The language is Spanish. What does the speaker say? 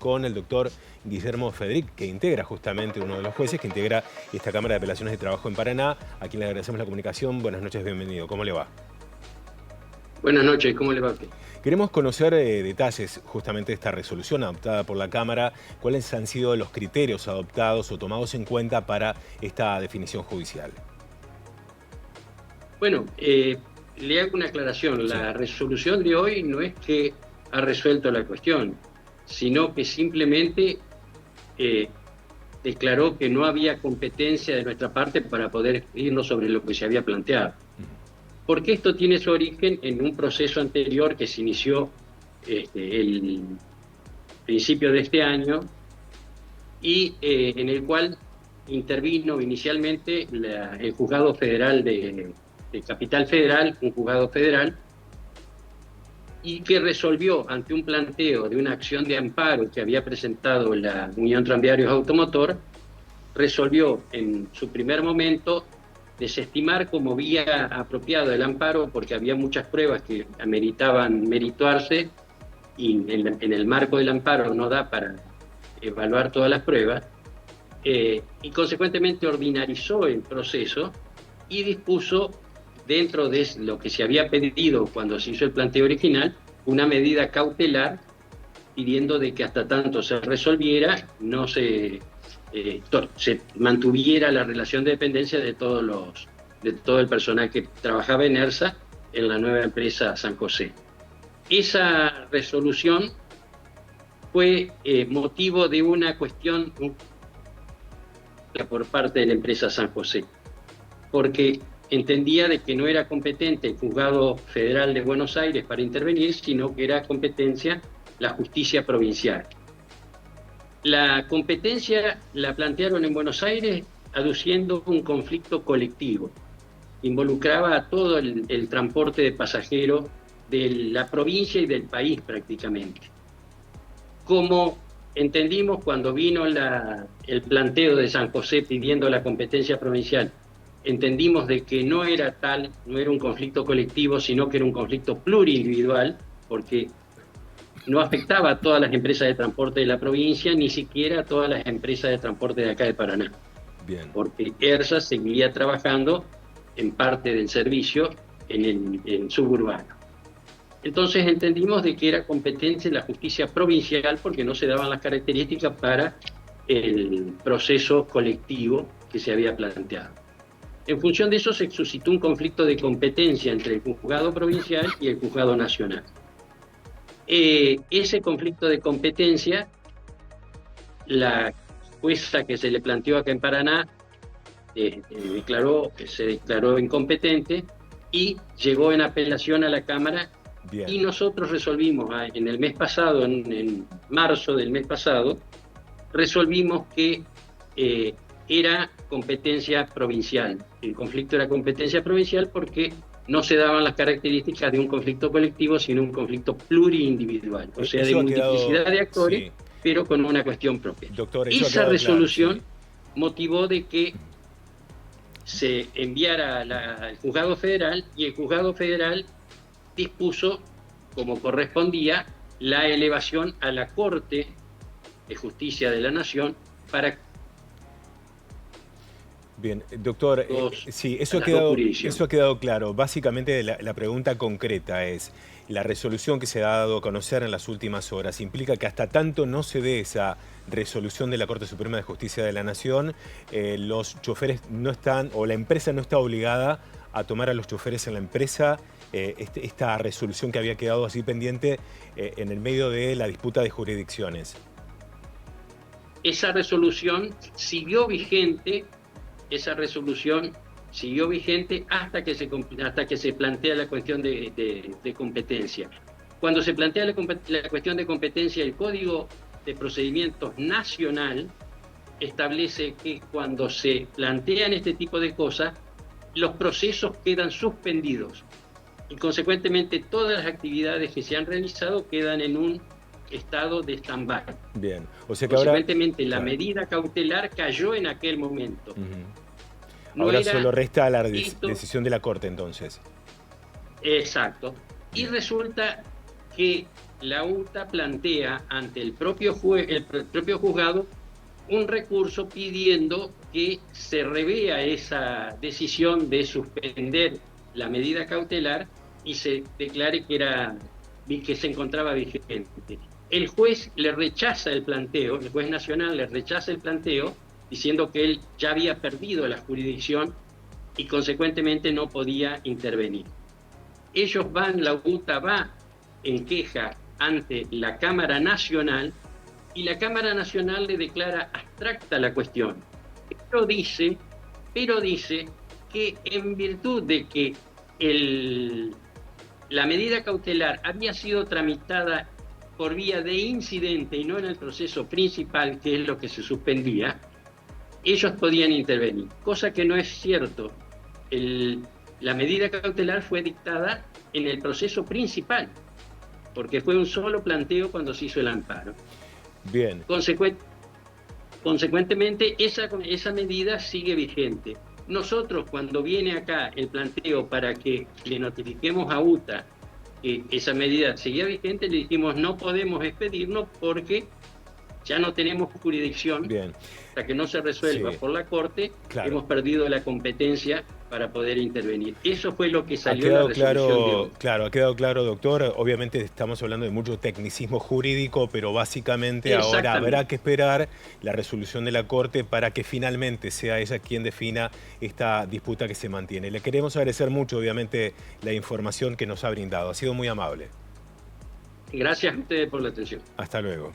con el doctor Guillermo Federic, que integra justamente uno de los jueces que integra esta Cámara de Apelaciones de Trabajo en Paraná, a quien le agradecemos la comunicación. Buenas noches, bienvenido. ¿Cómo le va? Buenas noches, ¿cómo le va? Queremos conocer detalles justamente de esta resolución adoptada por la Cámara. ¿Cuáles han sido los criterios adoptados o tomados en cuenta para esta definición judicial? Bueno, le hago una aclaración. Sí. La resolución de hoy no es que ha resuelto la cuestión, sino que simplemente declaró que no había competencia de nuestra parte para poder expedirnos sobre lo que se había planteado. Porque esto tiene su origen en un proceso anterior que se inició el principio de este año y en el cual intervino inicialmente el Juzgado Federal de Capital Federal, un juzgado federal, y que resolvió ante un planteo de una acción de amparo que había presentado la Unión Tranviarios Automotor, resolvió en su primer momento desestimar como vía apropiada el amparo porque había muchas pruebas que ameritaban merituarse y en el marco del amparo no da para evaluar todas las pruebas, y consecuentemente ordinarizó el proceso y dispuso, dentro de lo que se había pedido cuando se hizo el planteo original, una medida cautelar pidiendo de que hasta tanto se resolviera, no se mantuviera la relación de dependencia de todo el personal que trabajaba en ERSA en la nueva empresa San José. Esa resolución fue motivo de una cuestión por parte de la empresa San José, porque entendía de que no era competente el Juzgado Federal de Buenos Aires para intervenir, sino que era competencia la justicia provincial. La competencia la plantearon en Buenos Aires aduciendo un conflicto colectivo. Involucraba a todo el transporte de pasajeros de la provincia y del país prácticamente. Como entendimos cuando vino el planteo de San José pidiendo la competencia provincial, entendimos de que no era tal, no era un conflicto colectivo, sino que era un conflicto plurindividual, porque no afectaba a todas las empresas de transporte de la provincia, ni siquiera a todas las empresas de transporte de acá de Paraná. Bien. Porque ERSA seguía trabajando en parte del servicio en el suburbano. Entonces entendimos de que era competencia de la justicia provincial porque no se daban las características para el proceso colectivo que se había planteado. En función de eso se suscitó un conflicto de competencia entre el juzgado provincial y el juzgado nacional. Ese conflicto de competencia, la jueza que se le planteó acá en Paraná se declaró incompetente y llegó en apelación a la Cámara. Bien. Y nosotros resolvimos en el mes pasado, en marzo del mes pasado, resolvimos que era competencia provincial. El conflicto era competencia provincial porque no se daban las características de un conflicto colectivo, sino un conflicto plurindividual, o sea, de multiplicidad de actores, sí, pero con una cuestión propia. Doctor, esa resolución claro, sí, motivó de que se enviara al Juzgado Federal y el Juzgado Federal dispuso, como correspondía, la elevación a la Corte de Justicia de la Nación para... Bien, doctor, sí, eso ha quedado claro. Básicamente la pregunta concreta es, la resolución que se ha dado a conocer en las últimas horas implica que hasta tanto no se dé esa resolución de la Corte Suprema de Justicia de la Nación, los choferes no están, o la empresa no está obligada a tomar a los choferes en la empresa, esta resolución que había quedado así pendiente en el medio de la disputa de jurisdicciones. Esa resolución siguió vigente. Esa resolución siguió vigente hasta que se plantea la cuestión de competencia. Cuando se plantea la cuestión de competencia, el Código de Procedimientos Nacional establece que cuando se plantean este tipo de cosas, los procesos quedan suspendidos y consecuentemente todas las actividades que se han realizado quedan en un estado de stand-by. Bien, o sea que consecuentemente ahora... la medida cautelar cayó en aquel momento. No ahora solo resta la decisión de la Corte entonces. Exacto. Bien. Y resulta que la UTA plantea ante el propio juzgado un recurso pidiendo que se revea esa decisión de suspender la medida cautelar y se declare que se encontraba vigente. El juez le rechaza el planteo, el juez nacional le rechaza el planteo, diciendo que él ya había perdido la jurisdicción y consecuentemente no podía intervenir. La UTA va en queja ante la Cámara Nacional y la Cámara Nacional le declara abstracta la cuestión, pero dice que en virtud de que la medida cautelar había sido tramitada por vía de incidente y no en el proceso principal, que es lo que se suspendía, ellos podían intervenir, cosa que no es cierto. La medida cautelar fue dictada en el proceso principal, porque fue un solo planteo cuando se hizo el amparo. Bien. Consecuentemente, esa medida sigue vigente. Nosotros, cuando viene acá el planteo para que le notifiquemos a UTA que esa medida seguía vigente, le dijimos no podemos expedirnos porque ya no tenemos jurisdicción. Bien. Hasta que no se resuelva por la Corte, hemos perdido la competencia para poder intervenir. Eso fue lo que salió en la resolución de hoy. Claro, ha quedado claro, doctor. Obviamente estamos hablando de mucho tecnicismo jurídico, pero básicamente ahora habrá que esperar la resolución de la Corte para que finalmente sea ella quien defina esta disputa que se mantiene. Le queremos agradecer mucho, obviamente, la información que nos ha brindado. Ha sido muy amable. Gracias a ustedes por la atención. Hasta luego.